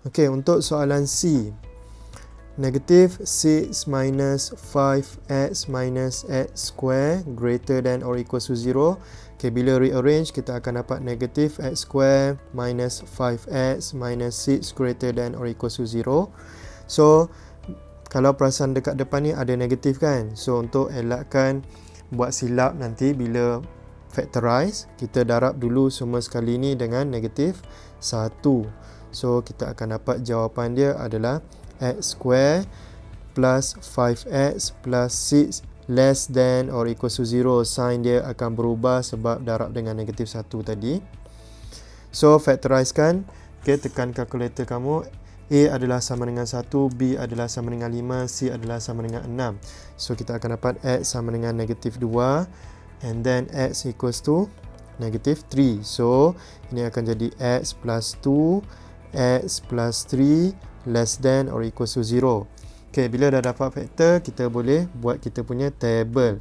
Okey, untuk soalan C. Negative 6 minus 5x minus x square greater than or equals to 0. Okay, bila rearrange, kita akan dapat negative x square minus 5x minus 6 greater than or equals to 0. So, kalau perasan dekat depan ni ada negatif kan. So, untuk elakkan buat silap nanti bila factorize, kita darab dulu semua sekali ni dengan negatif 1. So, kita akan dapat jawapan dia adalah x square plus 5x plus 6 less than or equals to 0. Sign dia akan berubah sebab darab dengan negatif 1 tadi. So, factorize kan. Okay, tekan kalkulator kamu. A adalah sama dengan 1, B adalah sama dengan 5, C adalah sama dengan 6. So, kita akan dapat X sama dengan negatif 2. And then X equals to negatif 3. So, ini akan jadi X plus 2, X plus 3 less than or equals to 0. Okay, bila dah dapat faktor, kita boleh buat kita punya table.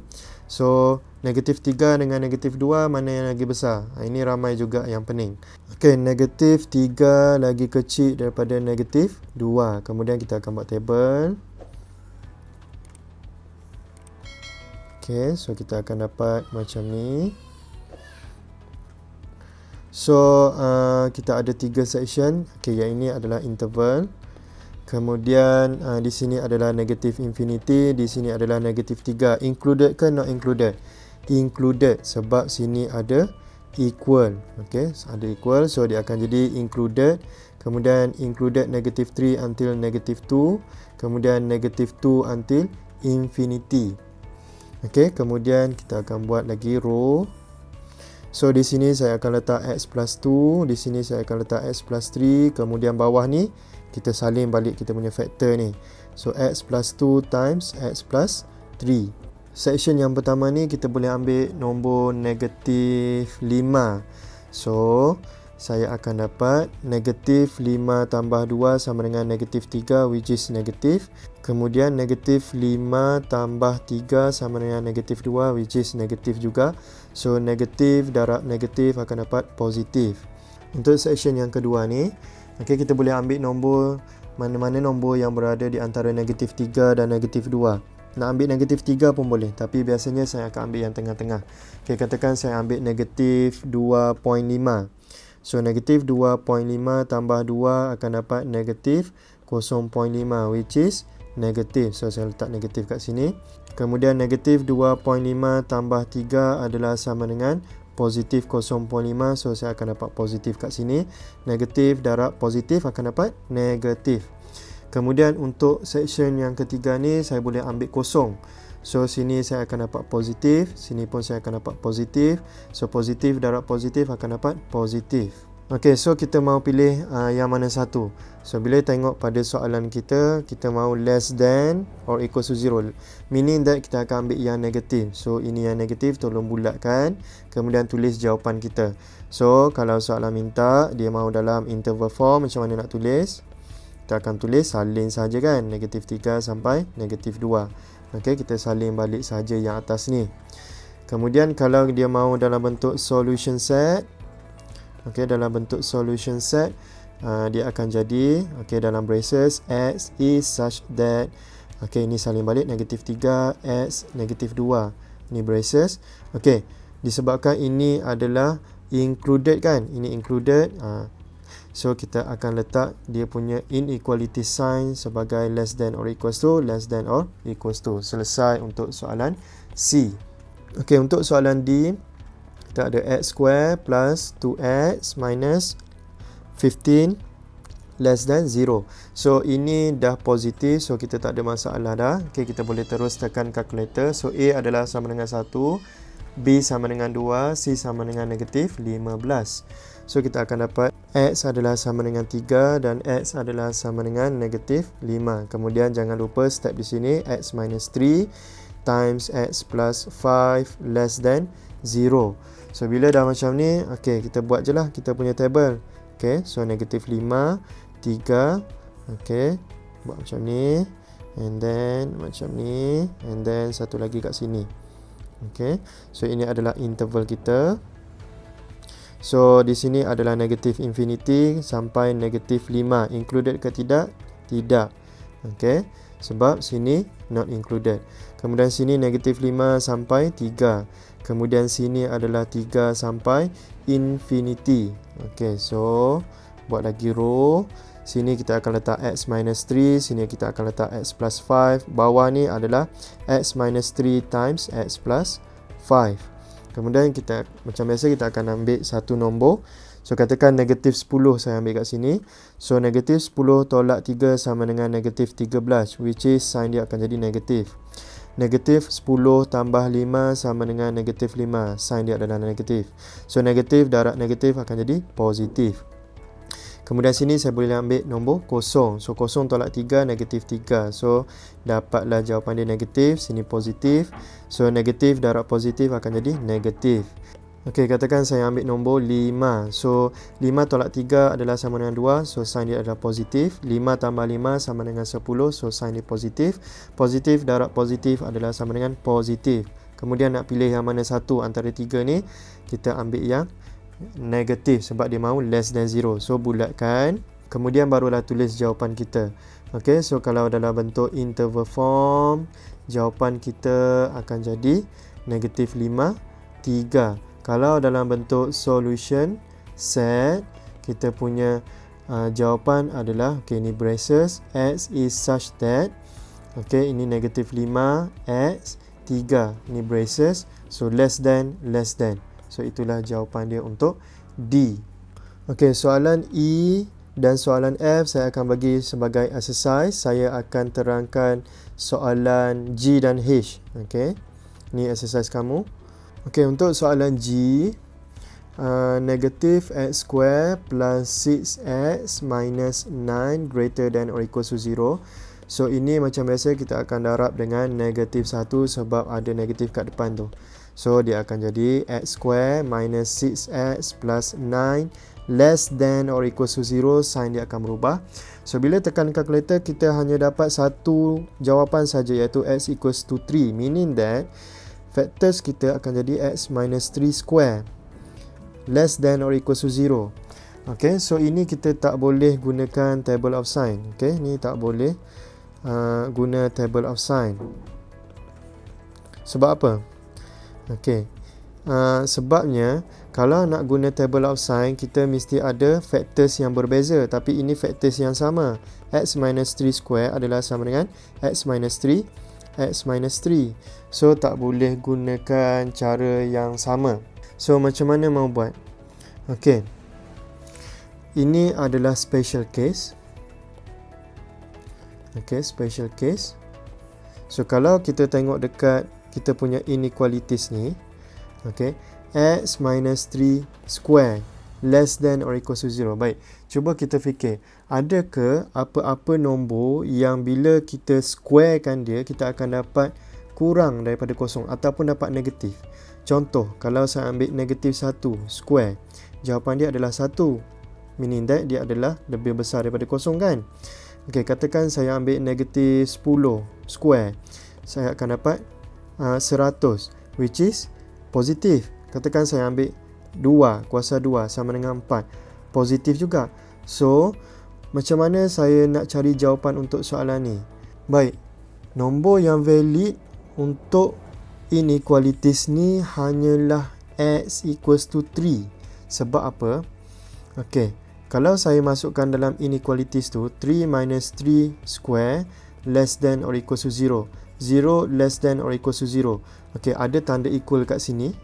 So, negatif 3 dengan negatif 2, mana yang lagi besar? Ini ramai juga yang pening. Okay, negatif 3 lagi kecil daripada negatif 2. Kemudian kita akan buat table. Okay, so kita akan dapat macam ni. So, kita ada 3 section. Okay, yang ini adalah interval. Kemudian di sini adalah negatif infinity, di sini adalah negatif 3. Included ke not included? Included sebab sini ada equal. Okay, ada equal, so dia akan jadi included. Kemudian included negatif 3 until negatif 2. Kemudian negatif 2 until infinity. Okay, kemudian kita akan buat lagi row. So di sini saya akan letak x plus 2, di sini saya akan letak x plus 3. Kemudian bawah ni kita salin balik kita punya faktor ni. So x plus 2 times x plus 3. Section yang pertama ni kita boleh ambil nombor negatif 5. So saya akan dapat negatif 5 tambah 2 sama dengan negatif 3, which is negatif. Kemudian negatif 5 tambah 3 sama dengan negatif 2, which is negatif juga. So negatif darab negatif akan dapat positif. Untuk section yang kedua ni, okay, kita boleh ambil nombor mana-mana nombor yang berada di antara negatif 3 dan negatif 2. Nak ambil negatif 3 pun boleh, tapi biasanya saya akan ambil yang tengah-tengah. Okay, katakan saya ambil negatif 2.5. So negatif 2.5 tambah 2 akan dapat negatif 0.5, which is negatif. So saya letak negatif kat sini. Kemudian negatif 2.5 tambah 3 adalah sama dengan positif 0.5. So saya akan dapat positif kat sini. Negatif darab positif akan dapat negatif. Kemudian untuk section yang ketiga ni saya boleh ambil kosong. So sini saya akan dapat positif, sini pun saya akan dapat positif. So positif darab positif akan dapat positif. Okey, so kita mau pilih yang mana satu. So bila tengok pada soalan kita mau less than or equal to 0. Meaning that kita akan ambil yang negatif. So ini yang negatif, tolong bulatkan. Kemudian tulis jawapan kita. So kalau soalan minta dia mau dalam interval form, macam mana nak tulis? Kita akan tulis salin saja kan, negatif 3 sampai negatif 2. Okey, kita salin balik saja yang atas ni. Kemudian kalau dia mau dalam bentuk solution set, okey, dalam bentuk solution set, dia akan jadi, okey, dalam braces x is such that, okey, ini salin balik negatif 3 x negatif 2. Ni braces. Okey, disebabkan ini adalah included kan, ini included. So kita akan letak dia punya inequality sign sebagai less than or equals to, less than or equals to. Selesai untuk soalan C. Okey, untuk soalan D, kita ada x square plus 2x minus 15 less than 0. So ini dah positif, so kita tak ada masalah dah. Okey, kita boleh terus tekan kalkulator. So A adalah sama dengan 1, B sama dengan 2, C sama dengan negatif 15. So kita akan dapat X adalah sama dengan 3 dan X adalah sama dengan negatif 5. Kemudian jangan lupa step di sini, X minus 3 times X plus 5 less than 0. So bila dah macam ni, okay, kita buat je lah kita punya table. Okay, so negatif 5, 3, okay, buat macam ni, and then macam ni, and then satu lagi kat sini. Okay, so ini adalah interval kita. So di sini adalah negatif infinity sampai negatif 5. Included ke tidak? Tidak. Okay, sebab sini not included. Kemudian sini negatif 5 sampai 3. Kemudian sini adalah 3 sampai infinity. Okay, so buat lagi row. Sini kita akan letak x minus 3. Sini kita akan letak x plus 5. Bawah ni adalah x minus 3 times x plus 5. Kemudian kita, macam biasa, kita akan ambil satu nombor. So katakan negatif 10 saya ambil kat sini. So negatif 10 tolak 3 sama dengan negatif 13, which is sign dia akan jadi negatif. Negatif 10 tambah 5 sama dengan negatif 5. Sign dia adalah negatif. So negatif darab negatif akan jadi positif. Kemudian sini saya boleh ambil nombor kosong. So kosong tolak 3, negatif 3. So dapatlah jawapan dia negatif. Sini positif. So negatif darab positif akan jadi negatif. Okey, katakan saya ambil nombor 5. So 5 tolak 3 adalah sama dengan 2. So sign dia adalah positif. 5 tambah 5 sama dengan 10. So sign dia positif. Positif darab positif adalah sama dengan positif. Kemudian nak pilih yang mana satu antara 3 ni, kita ambil yang negatif sebab dia mahu less than 0. So bulatkan. Kemudian barulah tulis jawapan kita. Okey, so kalau dalam bentuk interval form, jawapan kita akan jadi negatif 5, 3. Kalau dalam bentuk solution set, kita punya jawapan adalah, okey, ini braces, x is such that, okey, ini negatif 5, x 3, ini braces, so less than. So itulah jawapan dia untuk D. Okey, soalan E dan soalan F saya akan bagi sebagai exercise. Saya akan terangkan soalan G dan H. Okey, ni exercise kamu. Okey, untuk soalan G, negative x square plus 6x minus 9 greater than or equal to 0. So ini macam biasa kita akan darab dengan negatif 1 sebab ada negatif kat depan tu. So dia akan jadi x square minus 6x plus 9 less than or equal to 0. Sign dia akan berubah. So bila tekan calculator, kita hanya dapat satu jawapan saja, iaitu x equals to 3. Meaning that factors kita akan jadi x minus 3 square less than or equal to 0. Okay, so ini kita tak boleh gunakan table of sign. Okay, ni tak boleh guna table of sign. Sebab apa? Okay, sebabnya kalau nak guna table of sign, kita mesti ada factors yang berbeza. Tapi ini factors yang sama. X minus 3 square adalah sama dengan x minus 3, x minus 3. So tak boleh gunakan cara yang sama. So macam mana mau buat? Okay, ini adalah special case. Okay, special case. So kalau kita tengok dekat kita punya inequalities ni, okay, x minus 3 square less than or equal to 0. Baik, cuba kita fikir, adakah apa-apa nombor yang bila kita squarekan dia, kita akan dapat kurang daripada kosong ataupun dapat negatif? Contoh, kalau saya ambil negatif 1 square, jawapan dia adalah 1. Meaning that dia adalah lebih besar daripada kosong, kan? Okay, katakan saya ambil negatif 10 square, saya akan dapat 100, which is positif. Katakan saya ambil 2 kuasa 2 sama dengan 4, positif juga. So macam mana saya nak cari jawapan untuk soalan ni? Baik, nombor yang valid untuk inequalities ni hanyalah x equals to 3. Sebab apa? Okay, kalau saya masukkan dalam inequalities tu, 3 minus 3 square less than or equal to 0, 0 less than or equal to 0. Okay, ada tanda equal kat sini,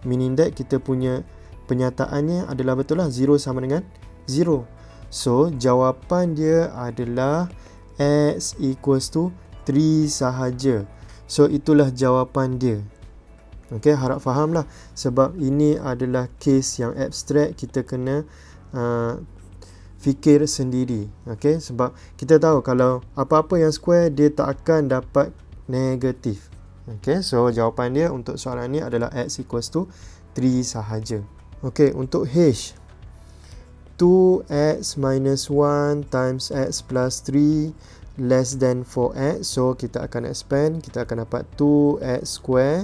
meaning that kita punya penyataannya adalah betul lah, 0 sama dengan 0. So jawapan dia adalah x equals to 3 sahaja. So itulah jawapan dia. Okay, harap faham lah. Sebab ini adalah case yang abstract, kita kena fikir sendiri. Okay, sebab kita tahu kalau apa-apa yang square, dia tak akan dapat negatif. Okay, so jawapan dia untuk soalan ni adalah x equals to 3 sahaja. Okay, untuk H, 2x minus 1 times x plus 3 less than 4x. So kita akan expand, kita akan dapat 2x square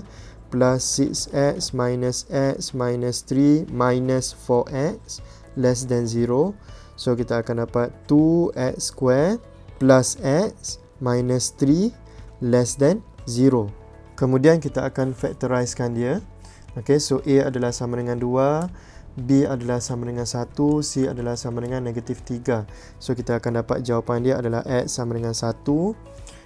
plus 6x minus x minus 3 minus 4x less than 0. So kita akan dapat 2x square plus x minus 3 less than 0. Kemudian kita akan factorizekan dia. Okay, so A adalah sama dengan 2, B adalah sama dengan 1, C adalah sama dengan negatif 3. So kita akan dapat jawapan dia adalah x sama dengan 1.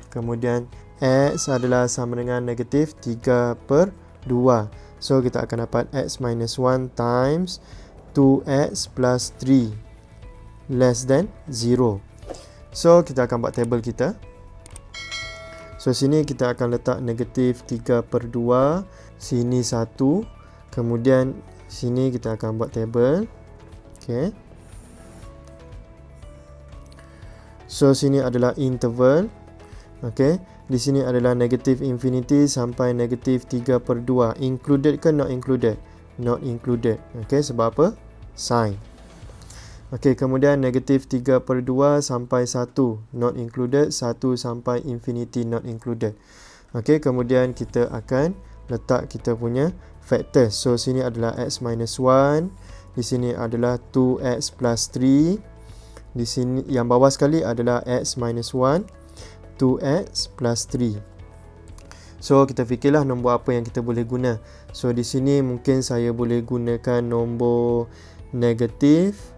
Kemudian x adalah sama dengan negatif 3 per 2. So kita akan dapat x minus 1 times 2x plus 3 less than 0. So kita akan buat table kita. So sini kita akan letak negatif 3 per 2. Sini 1. Kemudian sini kita akan buat table. Okay. So sini adalah interval. Okay. Di sini adalah negatif infinity sampai negatif 3 per 2. Included ke not included? Not included. Okay. Sebab apa? Sin. Okay. Kemudian negatif 3 per 2 sampai 1. Not included. 1 sampai infinity not included. Okay. Kemudian kita akan letak kita punya factor. So sini adalah x minus 1. Di sini adalah 2x plus 3. Di sini yang bawah sekali adalah x minus 1. 2x plus 3. So kita fikirlah nombor apa yang kita boleh guna. So di sini mungkin saya boleh gunakan nombor negatif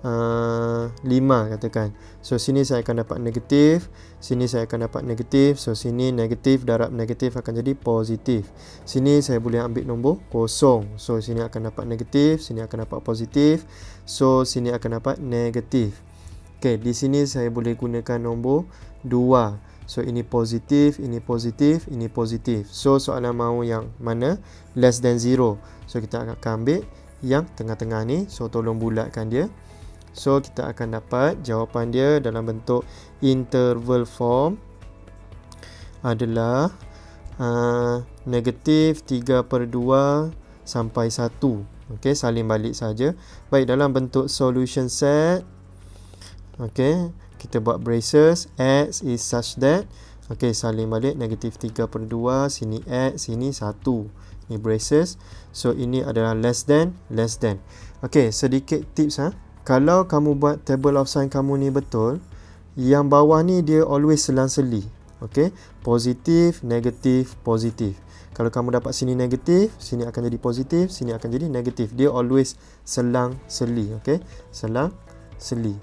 5 katakan. So sini saya akan dapat negatif, sini saya akan dapat negatif. So sini negatif darab negatif akan jadi positif. Sini saya boleh ambil nombor kosong. So sini akan dapat negatif, sini akan dapat positif. So sini akan dapat negatif. Okay, di sini saya boleh gunakan nombor 2. So ini positif, ini positif, ini positif. So soalan mahu yang mana? Less than 0. So kita akan ambil yang tengah-tengah ni. So tolong bulatkan dia. So kita akan dapat jawapan dia dalam bentuk interval form adalah negatif 3 per 2 sampai 1. Okay, salin balik saja. Baik, dalam bentuk solution set. Okay, kita buat braces. X is such that. Okay, salin balik negatif 3 per 2. Sini X, sini 1. Ini braces. So ini adalah less than. Okay, sedikit tips Kalau kamu buat table of sign kamu ni betul, yang bawah ni dia always selang-seli. Okay, positif, negatif, positif. Kalau kamu dapat sini negatif, sini akan jadi positif, sini akan jadi negatif. Dia always selang-seli. Okay, selang-seli.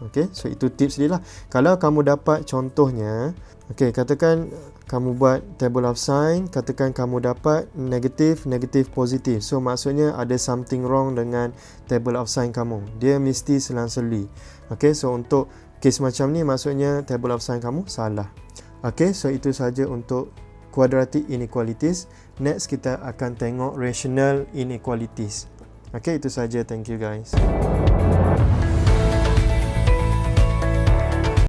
Okay, so itu tips dia lah. Kalau kamu dapat contohnya, okay, katakan kamu buat table of sign, katakan kamu dapat negatif, negatif, positif. So maksudnya ada something wrong dengan table of sign kamu. Dia mesti selang-seli. Okay, so untuk case macam ni maksudnya table of sign kamu salah. Okay, so itu saja untuk quadratic inequalities. Next kita akan tengok rational inequalities. Okay, itu saja. Thank you guys.